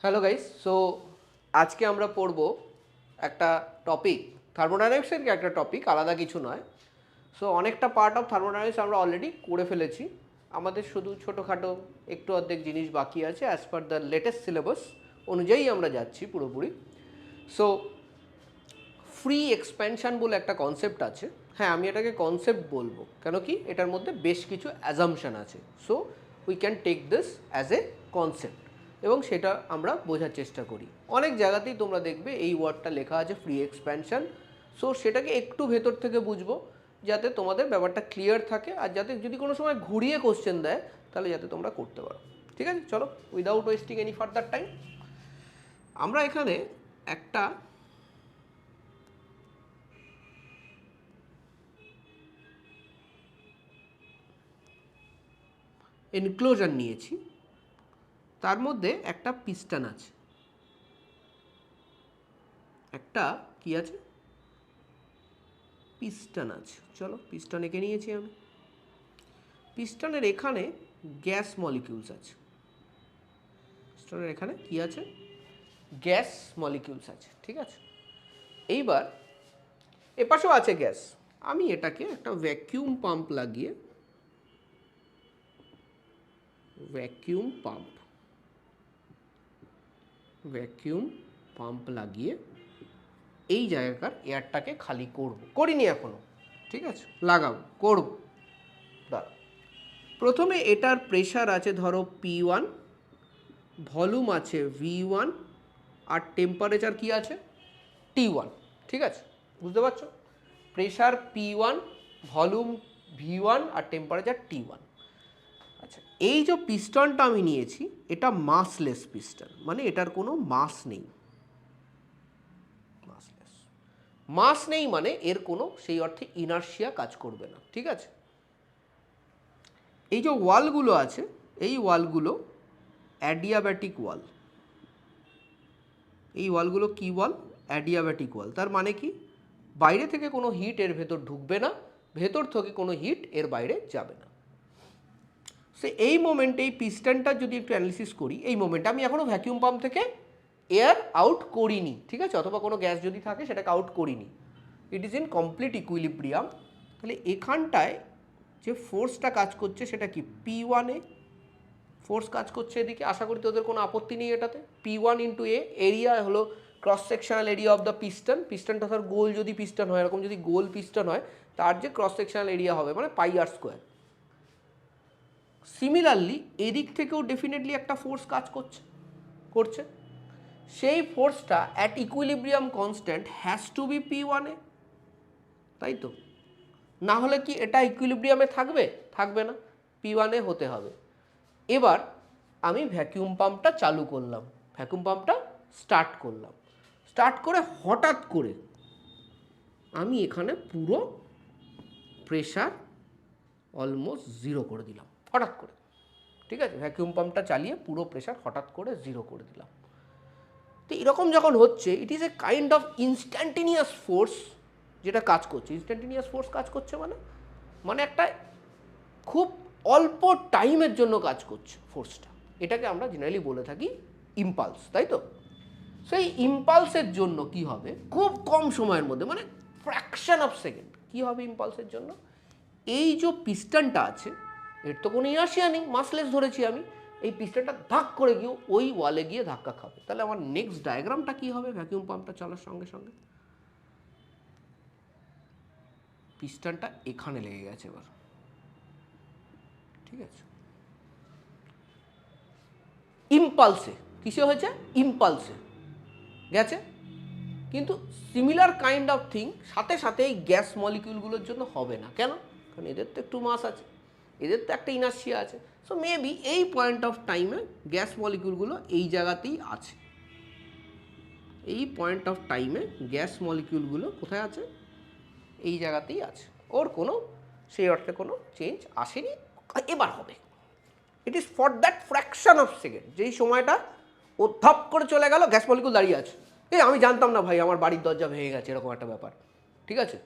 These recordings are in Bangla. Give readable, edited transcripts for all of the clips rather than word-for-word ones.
হ্যালো গাইস, সো আজকে আমরা পড়ব একটা টপিক, থার্মোডাইনামিক্সের একটা টপিক, আলাদা কিছু নয়। সো অনেকটা পার্ট অফ থার্মোডাইনামিক্স আমরা অলরেডি করে ফেলেছি। আমাদের শুধু ছোটোখাটো একটু অর্ধেক জিনিস বাকি আছে। As per the latest syllabus অনুযায়ী আমরা যাচ্ছি পুরোপুরি। সো ফ্রি এক্সপ্যানশন বলে একটা কনসেপ্ট আছে। হ্যাঁ, আমি এটাকে কনসেপ্ট বলবো, কেন কি এটার মধ্যে বেশ কিছু অ্যাজাম্পশন আছে। So we can take this as a concept এবং সেটা আমরা বোঝার চেষ্টা করি। অনেক জায়গাতেই তোমরা দেখবে এই ওয়ার্ডটা লেখা আছে ফ্রি এক্সপ্যানশন। সো সেটাকে একটু ভেতর থেকে বুঝবো যাতে তোমাদের ব্যাপারটা ক্লিয়ার থাকে, আর যাতে যদি কোনো সময় ঘুরিয়ে কোশ্চেন দেয় তাহলে যাতে তোমরা করতে পারো। ঠিক আছে, চলো without wasting any further time আমরা এখানে একটা এনক্লোজার নিয়েছি, তার মধ্যে একটা পিস্টন আছে, একটা কি আছে, পিস্টন আছে। চলো পিস্টন এঁকে নিয়েছি আমি। পিস্টনের এখানে গ্যাস মলিকিউলস আছে, পিস্টনের এখানে কি আছে, গ্যাস মলিকিউলস আছে। ঠিক আছে, এইবার এপাশেও আছে গ্যাস। আমি এটাকে একটা ভ্যাকিউম পাম্প লাগিয়ে, ভ্যাকিউম পাম্প লাগিয়ে এই জায়গাকার এয়ারটাকে খালি করব, করিনি এখনো। ঠিক আছে, লাগাবো, করব। দাঁড়া, প্রথমে এটার প্রেশার আছে ধরো P1, ভলিউম আছে V1, আর টেম্পারেচার কি আছে T1। ঠিক আছে, বুঝতে পারছো? প্রেশার P1, ভলিউম V1 আর টেম্পারেচার T1। আচ্ছা, এই যে পিস্টনটা আমি নিয়েছি এটা মাসলেস পিস্টন, মানে এটার কোনো মাস নেই। মাস নেই মানে এর কোনো সেই অর্থে ইনার্শিয়া কাজ করবে না। ঠিক আছে, এই যে ওয়ালগুলো আছে এই ওয়ালগুলো অ্যাডিয়াব্যাটিক ওয়াল। এই ওয়ালগুলো কি ওয়াল? অ্যাডিয়াব্যাটিক ওয়াল। তার মানে কি, বাইরে থেকে কোনো হিট এর ভেতর ঢুকবে না, ভেতর থেকে কোনো হিট এর বাইরে যাবে না। সে এই মোমেন্টে এই পিস্টনটা যদি একটু অ্যানালিসিস করি, এই মোমেন্টে আমি এখনও ভ্যাকিউম পাম্প থেকে এয়ার আউট করিনি। ঠিক আছে, অথবা কোনো গ্যাস যদি থাকে সেটাকে আউট করিনি, it is in complete equilibrium. তাহলে এখানটায় যে ফোর্সটা কাজ করছে সেটা কি, P1 ফোর্স কাজ করছে এদিকে। আশা করি তোদের কোনো আপত্তি নেই এটাতে। P1 ইন্টু এ, এরিয়া হলো cross sectional area of the piston. পিস্টনটা ধর গোল যদি পিস্টন হয়, এরকম যদি গোল পিস্টন হয় তার যে ক্রস সেকশনাল এরিয়া হবে মানে πr²। সিমিলারলি এদিক থেকেও ডেফিনেটলি একটা ফোর্স কাজ করছে। সেই ফোর্সটা at equilibrium constant has to be P1, তাই তো? না হলে কি এটা ইকুইলিব্রিয়ামে থাকবে না, P1 হতে হবে। এবার আমি ভ্যাকিউম পাম্পটা চালু করলাম, ভ্যাকুয়াম পাম্পটা স্টার্ট করে হঠাৎ করে আমি এখানে পুরো প্রেশার অলমোস্ট জিরো করে দিলাম, হঠাৎ করে। ঠিক আছে, ভ্যাকিউম পাম্পটা চালিয়ে পুরো প্রেশার হঠাৎ করে জিরো করে দিলাম। তো এরকম যখন হচ্ছে, it is a kind of instantaneous force যেটা কাজ করছে। ইনস্ট্যান্টেনিয়াস ফোর্স কাজ করছে মানে একটা খুব অল্প টাইমের জন্য কাজ করছে ফোর্সটা। এটাকে আমরা জেনারেলি বলে থাকি ইম্পালস, তাই তো? সেই ইম্পালসের জন্য কি হবে, খুব কম সময়ের মধ্যে, মানে ফ্র্যাকশন অফ সেকেন্ড, কি হবে ইম্পালসের জন্য, এই যে পিস্টনটা আছে এর তো কোনো ইনার্শিয়া নেই, মাসলেস ধরেছি আমি, এই পিস্টনটা ধাক করে গিয়ে ওই ওয়ালে গিয়ে ধাক্কা খাবে। তাহলে আমার নেক্সট ডায়াগ্রামটা কি হবে ভ্যাকিউম পাম্পটা চলার সঙ্গে সঙ্গে? পিস্টনটা এখানে লেগে গেছে এবার। ঠিক আছে, ইম্পালসে, কিসে হয়েছে, ইম্পালসে গেছে। কিন্তু সিমিলার কাইন্ড অফ থিং সাথে সাথে এই গ্যাস মলিকিউলগুলোর জন্য হবে না। কেন? কারণ এদের তো একটু মাস আছে, এদের তো একটা ইনার্শিয়া আছে। সো মেবি এই পয়েন্ট অফ টাইমে গ্যাস মলিকিউলগুলো এই জায়গাতেই আছে। এই পয়েন্ট অফ টাইমে গ্যাস মলিকিউলগুলো কোথায় আছে, এই জায়গাতেই আছে। ওর কোনো সেই অর্থে কোনো চেঞ্জ আসেনি, এবার হবে। It is for that fraction of second, যেই সময়টা ও ধপ করে চলে গেল, গ্যাস মলিকিউল দাঁড়িয়ে আছে। আমি জানতাম না ভাই আমার বাড়ির দরজা ভেঙে গেছে, এরকম একটা ব্যাপার। ঠিক আছে,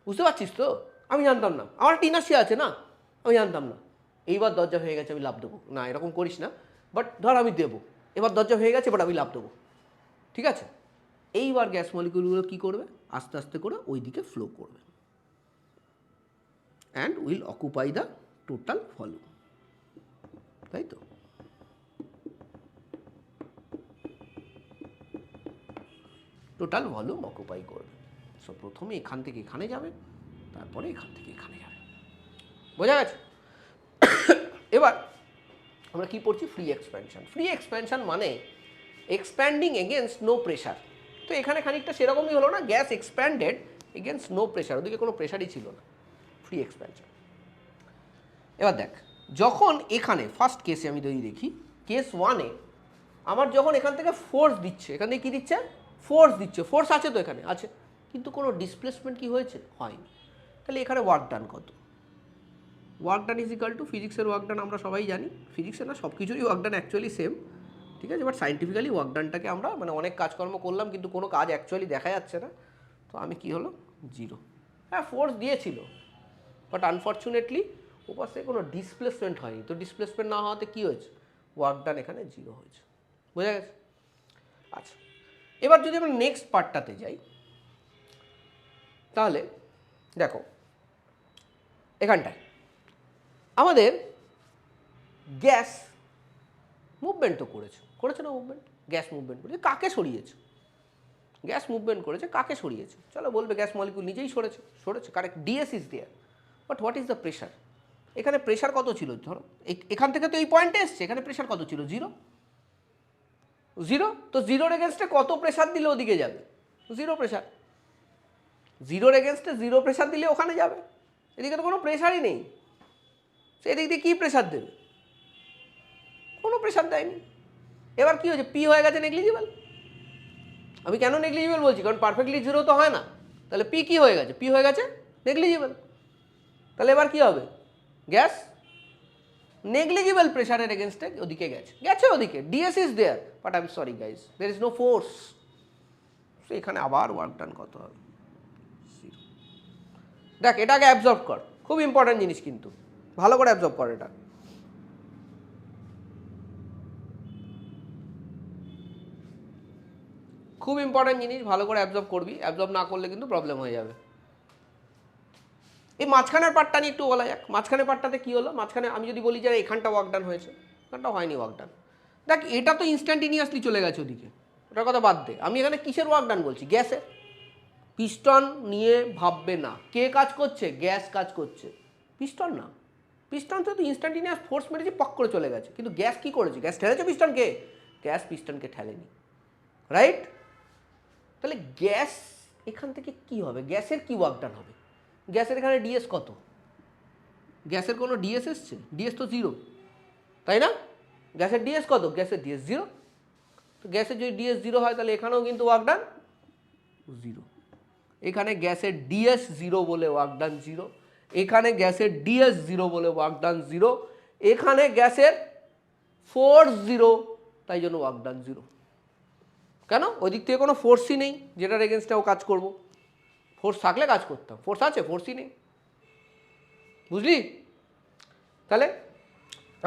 বুঝতে পারছিস তো? আমি জানতাম না, আমার একটা ইনার্শিয়া আছে না, আমি জানতাম না। এইবার দরজা ভেঙে গেছে আমি লাভ দেবো না, এরকম করিস না, বাট ধর আমি দেবো। এবার দরজা হয়ে গেছে, এবার আমি লাফ দেবো, ঠিক আছে। এইবার গ্যাস মলিকিউলগুলো কী করবে, আস্তে আস্তে করে ওই দিকে ফ্লো করবে and will occupy the total volume, তাই তো। টোটাল ভলিউম অকুপাই করবে। সো প্রথমে এখান থেকে এখানে যাবে, তারপরে এখান থেকে এখানে যাবে, বোঝা গেছে। এবার আমরা কি পড়ছি, ফ্রি এক্সপ্যানশন। ফ্রি এক্সপ্যানশন মানে এক্সপ্যান্ডিং এগেনস্ট নো প্রেশার। তো এখানে খানিকটা সেরকমই হলো না, gas expanded against no pressure, ওদিকে কোনো প্রেশারই ছিল না, ফ্রি এক্সপ্যানশন। এবার দেখ, যখন এখানে ফার্স্ট কেসে আমি যদি দেখি, কেস 1-এ আমার যখন এখান থেকে ফোর্স দিচ্ছে, এখান থেকে কী দিচ্ছে, ফোর্স দিচ্ছে, ফোর্স আছে তো এখানে আছে, কিন্তু কোনো ডিসপ্লেসমেন্ট কি হয়েছে, হয়নি। তাহলে এখানে ওয়ার্ক ডান কত, work done is equal to, ফিজিক্সের ওয়ার্ক ডান আমরা সবাই জানি, ফিজিক্সের না সব কিছুরই ওয়ার্ক ডান অ্যাকচুয়ালি সেম, ঠিক আছে। বাট সাইন্টিফিক্যালি ওয়ার্ক ডানটাকে আমরা মানে অনেক কাজকর্ম করলাম কিন্তু কোনো কাজ অ্যাকচুয়ালি দেখা যাচ্ছে না, তো আমি কি হলো, 0। হ্যাঁ ফোর্স দিয়েছিল, বাট আনফর্চুনেটলি ওপার থেকে কোনো ডিসপ্লেসমেন্ট হয়নি, তো ডিসপ্লেসমেন্ট না হওয়াতে কী হয়েছে, ওয়ার্ক ডান এখানে 0 হয়েছে, বোঝা গেছে। আচ্ছা, এবার যদি আমরা নেক্সট পার্টটাতে যাই, তাহলে দেখো এখানটায় আমাদের গ্যাস মুভমেন্ট তো করেছে না, মুভমেন্ট, গ্যাস মুভমেন্ট করেছে, কাকে সরিয়েছে, গ্যাস মুভমেন্ট করেছে, কাকে সরিয়েছে, চলো বলবে গ্যাস মলিকিউল নিজেই সরেছে, correct, DS is there, but what is the pressure, এখানে প্রেশার কত ছিল, ধরো এখান থেকে তো এই পয়েন্টে এসছে, এখানে প্রেশার কত ছিল, 0, তো 0-র এগেনস্টে কত প্রেশার দিলে ওদিকে যাবে, 0 প্রেশার, 0-র এগেনস্টে 0 প্রেশার দিলে ওখানে যাবে, এদিকে তো কোনো প্রেশারই নেই, সেদিক দিয়ে কী প্রেশার দেবে, কোনো প্রেশার দেয়নি। এবার কী হয়েছে, পি হয়ে গেছে নেগলিজিবল। আমি কেন নেগলিজিবল বলছি, কারণ পারফেক্টলি 0 তো হয় না, তাহলে পি কী হয়ে গেছে, পি হয়ে গেছে নেগলিজিবল। তাহলে এবার কী হবে, গ্যাস নেগলিজিবল প্রেশারের এগেনস্টে ওদিকে গেছে ওদিকে, DS is there, but I am sorry guys, there is no force. তো এখানে আবার ওয়ার্ক ডান কত হবে, 0। দেখ এটাকে অ্যাবজর্ব কর, খুব ইম্পর্ট্যান্ট জিনিস কিন্তু, ভালো করে অ্যাবজর্ব কর এটা। খুব ইম্পর্ট্যান্ট জিনিস, ভালো করে অ্যাবজর্ব করবি, অ্যাবজর্ব না করলে কিন্তু প্রবলেম হয়ে যাবে। এই মাঝখানের পার্টটা নিয়ে একটু বলা যাক, মাঝখানের পার্টটাতে কী হলো, মাঝখানে আমি যদি বলি যে এখানটা ওয়ার্ক ডান হয়েছে, এখানটা হয়নি ওয়ার্ক ডান। দেখ এটা তো ইনস্ট্যান্টিনিয়াসলি চলে গেছে ওদিকে, ওটার কথা বাদ দে, আমি এখানে কিসের ওয়ার্ক ডান বলছি, গ্যাসের। পিস্টন নিয়ে ভাববে না, কে কাজ করছে, গ্যাস কাজ করছে, পিস্টন না। পিস্টন তো ইনস্ট্যান্টিনিয়াস ফোর্স মেরেছে, পক করে চলে গেছে, কিন্তু গ্যাস কী করেছে, গ্যাস ঠেলেছে পিস্টনকে, গ্যাস পিস্টনকে ঠেলেনি, রাইট। তাহলে গ্যাস এখান থেকে কি হবে, গ্যাসের কি ওয়ার্ক ডান হবে, গ্যাসের এখানে ডিএস কত, গ্যাসের কোনো ডিএস এসছে, ডিএস তো 0, তাই না। গ্যাসের ডিএস কত, গ্যাসের ডিএস 0, তো গ্যাসের যদি ডিএস 0 হয় তাহলে এখানেও কিন্তু ওয়ার্ক ডান 0, এখানে গ্যাসের ডিএস 0 বলে ওয়ার্ক ডান 0, এখানে গ্যাসের ডিএস 0 বলে ওয়ার্ক ডান 0, এখানে গ্যাসের ফোর্স 0, তাই জন্য ওয়ার্ক ডান 0। কেন, ওই দিক থেকে কোনো ফোর্সই নেই যেটার এগেনস্টেও কাজ করব, ফোর্স থাকলে কাজ করতাম, ফোর্স আছে, ফোর্সই নেই, বুঝলি। তাহলে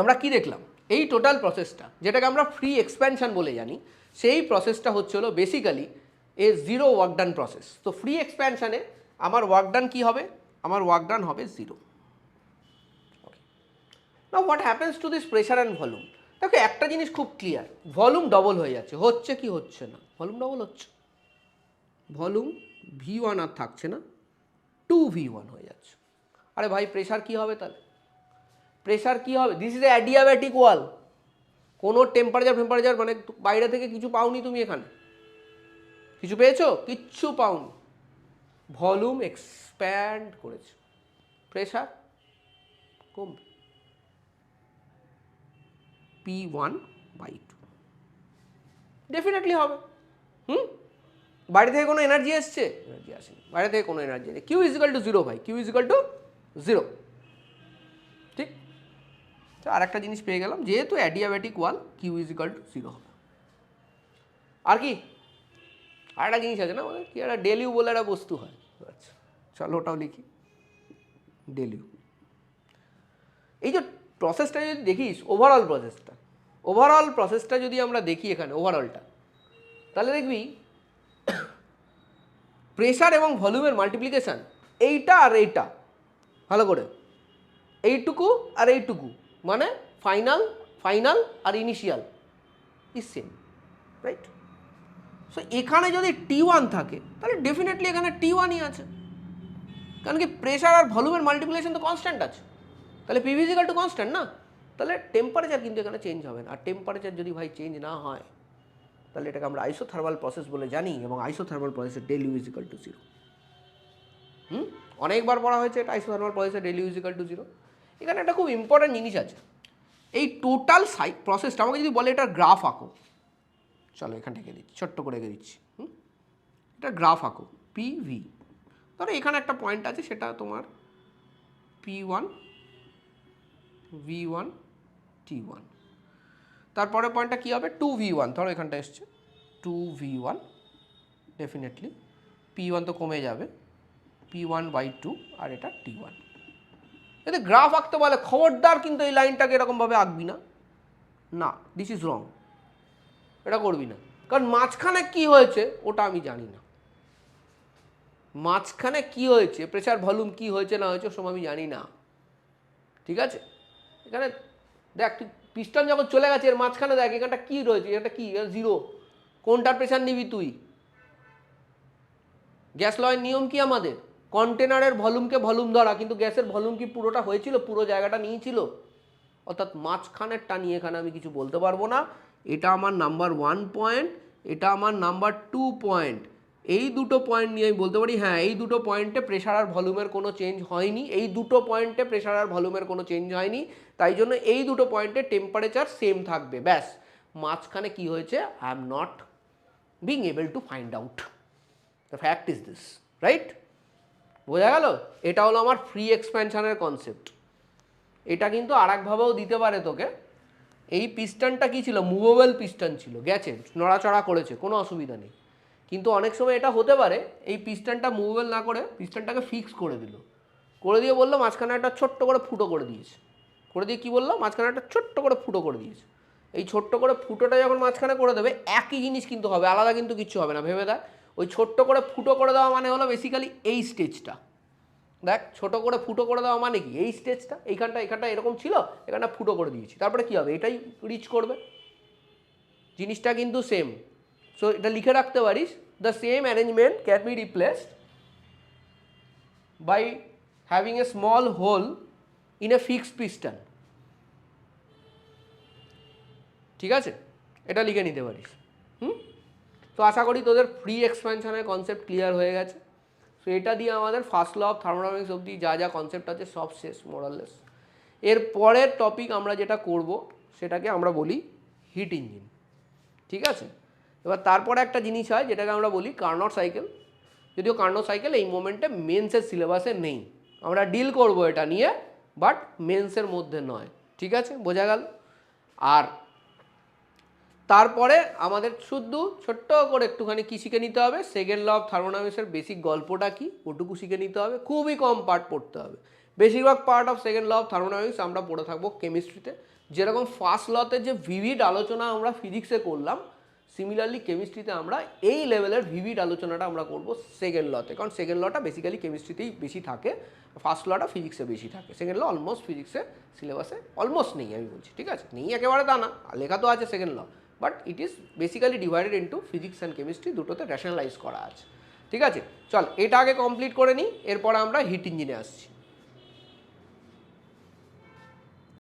আমরা কি দেখলাম, এই টোটাল প্রসেসটা যেটাকে আমরা ফ্রি এক্সপ্যানশন বলে জানি, সেই প্রসেসটা হচ্ছে হলো বেসিক্যালি এ 0 ওয়ার্ক ডান প্রসেস। তো ফ্রি এক্সপ্যানশানে আমার ওয়ার্ক ডান কী হবে, আমার ওয়ার্ক ডান হবে 0। Now what happens to this pressure and volume. দেখো একটা জিনিস খুব ক্লিয়ার, ভলিউম ডবল হয়ে যাচ্ছে, হচ্ছে কি হচ্ছে না, ভলিউম ডবল হচ্ছে, ভলিউম V1 আর থাকছে না, 2V1 হয়ে যাচ্ছে। আরে ভাই প্রেশার কি হবে তাহলে, প্রেশার কি হবে, দিস ইজ এ অ্যাডিয়াব্যাটিক ওয়াল, কোনো টেম্পারেচার মানে বাইরে থেকে কিছু পাওনি তুমি, এখানে কিছু পেয়েছো, কিচ্ছু পাওনি, ভলিউম এক্সপ্যান্ড করেছে, প্রেশার কমবে, P1/2 ডেফিনেটলি হবে। বাইরে থেকে কোনো এনার্জি এসছে, এনার্জি আসেনি, বাইরে থেকে কোনো এনার্জি নেই, Q ইজ ইকাল টু 0 ভাই, Q ইজ ইকাল টু 0, ঠিক। তো আর একটা জিনিস পেয়ে গেলাম, যেহেতু adiabatic wall, Q is equal to 0 হবে। আর কি আর একটা জিনিস আছে না, মানে কি একটা ডেলিউ বলে একটা বস্তু হয়, আচ্ছা চলো ওটাও লিখি, ডেলিউ। এই যে প্রসেসটা যদি দেখিস, ওভারঅল প্রসেসটা, ওভারঅল প্রসেসটা যদি আমরা দেখি এখানে ওভারঅলটা, তাহলে দেখবি প্রেশার এবং ভলিউমের মাল্টিপ্লিকেশান এইটা আর এইটা, ভালো করে এইটুকু আর এইটুকু মানে ফাইনাল ফাইনাল আর initial is same, right? So এখানে যদি T1 থাকে তাহলে ডেফিনেটলি এখানে T1ই আছে, কারণ কি প্রেশার আর ভলিউমের মাল্টিপ্লিকেশন তো কনস্ট্যান্ট আছে, তাহলে PV ইকুয়াল টু কনস্ট্যান্ট না, তাহলে টেম্পারেচার কিন্তু এখানে চেঞ্জ হবে না। আর টেম্পারেচার যদি ভাই চেঞ্জ না হয় তাহলে এটাকে আমরা আইসোথার্মাল প্রসেস বলে জানি, এবং আইসোথার্মাল প্রসেসের del U is equal to 0। অনেকবার পড়া হয়েছে এটা, আইসোথার্মাল প্রসেসের del U is equal to 0। এখানে একটা খুব ইম্পর্টেন্ট জিনিস আছে, এই টোটাল প্রসেসটা আমাকে যদি বলে এটার গ্রাফ আঁকো, চলো এখান থেকে দিচ্ছি, ছোট্ট করে এঁকে দিচ্ছি, এটা গ্রাফ আঁকো PV, ধরো এখানে একটা পয়েন্ট আছে সেটা তোমার P1 V1 T1, তারপরে পয়েন্টটা কী হবে 2V1, ধরো এখানটা এসছে 2V1, ডেফিনেটলি P1 তো কমে যাবে, P1/2 আর এটা T1। যদি গ্রাফ আঁকতে বলে খবরদার কিন্তু এই লাইনটাকে এরকমভাবে আঁকবি না, না, দিস ইজ রং, এটা করবি না, কারণ মাঝখানে কি হয়েছে ওটা আমি জানি না, মাঝখানে কি হয়েছে প্রেসার ভলিউম কি হয়েছে না হয়েছে ওসব আমি জানি না, ঠিক আছে? এখানে দেখ তুই পিস্টন যখন চলে গেছে এর মাঝখানে দেখ এখানটা কি রয়েছে, এটা কি 0, কোনটার প্রেসার নিবি তুই? গ্যাস লয়ের নিয়ম কি আমাদের কন্টেনারের ভলিউমকে ভলিউম ধরা, কিন্তু গ্যাসের ভলিউম কি পুরোটা হয়েছিল, পুরো জায়গাটা নিয়েছিল? অর্থাৎ মাঝখানেরটা নিয়ে এখানে আমি কিছু বলতে পারবো না, এটা আমার নাম্বার 1 পয়েন্ট, এটা আমার নাম্বার 2 পয়েন্ট, এই দুটো পয়েন্ট নিয়ে আমি বলতে পারি হ্যাঁ এই দুটো পয়েন্টে প্রেশার আর ভলিউমের কোনো চেঞ্জ হয়নি, এই দুটো পয়েন্টে প্রেশার আর ভলিউমের কোনো চেঞ্জ হয়নি, তাই জন্য এই দুটো পয়েন্টে টেম্পারেচার সেম থাকবে, ব্যাস। মাঝখানে কি হয়েছে I am not being able to find out, the fact is this, right? বোঝা গেল? এটা হলো আমার ফ্রি এক্সপ্যানশনের কনসেপ্ট। এটা কিন্তু আর একভাবেও দিতে পারে তোকে, এই পিস্টনটা কি ছিল, মুভেবল পিস্টন ছিল, গেছে নড়াচড়া করেছে, কোনো অসুবিধা নেই, কিন্তু অনেক সময় এটা হতে পারে এই পিস্টনটা মুভেবল না করে পিস্টনটাকে ফিক্স করে দিল, করে দিয়ে বললো মাঝখানে একটা ছোট্ট করে ফুটো করে দিয়েছে, করে দিয়ে কী বললো মাঝখানে একটা ছোট্ট করে ফুটো করে দিয়েছে, এই ছোট্ট করে ফুটোটা যখন মাঝখানে করে দেবে একই জিনিস কিন্তু হবে, আলাদা কিন্তু কিছু হবে না, ভেবে দেখ ওই ছোট্ট করে ফুটো করে দেওয়া মানে হলো বেসিক্যালি এই স্টেজটা, দেখ ছোটো করে ফুটো করে দেওয়া মানে কি এই স্টেজটা, এখানটা এরকম ছিল, এখানটা ফুটো করে দিয়েছি, তারপরে কী হবে এটাই রিচ করবে, জিনিসটা কিন্তু সেম। সো এটা লিখে রাখতে পারিস, the same arrangement can be replaced by having a small hole in a fixed piston, ঠিক আছে? এটা লিখে নিতে পারিস। তো আশা করি তোদের ফ্রি এক্সপ্যানশনের কনসেপ্ট ক্লিয়ার হয়ে গেছে। সো এটা দিয়ে আমাদের ফার্স্ট ল অফ থার্মোডাইনামিক্স অবধি যা যা কনসেপ্ট আছে সব শেষ মোরাললেস। এর পরের টপিক আমরা যেটা করব সেটাকে আমরা বলি হিট ইঞ্জিন, ঠিক আছে? এবার তারপরে একটা জিনিস হয় যেটাকে আমরা বলি কার্নট সাইকেল, যদিও কার্নট সাইকেল এই মোমেন্টে মেন্সের সিলেবাসে নেই, আমরা ডিল করব এটা নিয়ে, বাট মেন্সের মধ্যে নয়, ঠিক আছে? বোঝা গেল? আর তারপরে আমাদের শুধু ছোট্ট করে একটুখানি কী শিখে নিতে হবে, সেকেন্ড ল অফ থার্মোডাইনামিক্সের বেসিক গল্পটা কি ওটুকু শিখে নিতে হবে, খুবই কম পার্ট পড়তে হবে, বেশিরভাগ part of second law of thermodynamics আমরা পড়ে থাকবো কেমিস্ট্রিতে, যেরকম ফার্স্ট লতে যে ভিভিড আলোচনা আমরা ফিজিক্সে করলাম, সিমিলারলি কেমিস্ট্রিতে আমরা এই লেভেলের ভিভিড আলোচনাটা আমরা করব সেকেন্ড লতে, কারণ সেকেন্ড লটা বেসিক্যালি কেমিস্ট্রিতেই বেশি থাকে, ফার্স্ট লটা ফিজিক্সে বেশি থাকে, সেকেন্ড ল অলমোস্ট ফিজিক্সে সিলেবাসে অলমোস্ট নেই আমি বলছি, ঠিক আছে? নেই একেবারে তা না, লেখা তো আছে second law, but it is basically divided into physics and chemistry, দুটোতে রেশনালাইজ করা আছে, ঠিক আছে? চল এটা আগে কমপ্লিট করে নিই, এরপর আমরা হিট ইঞ্জিনে আসছি।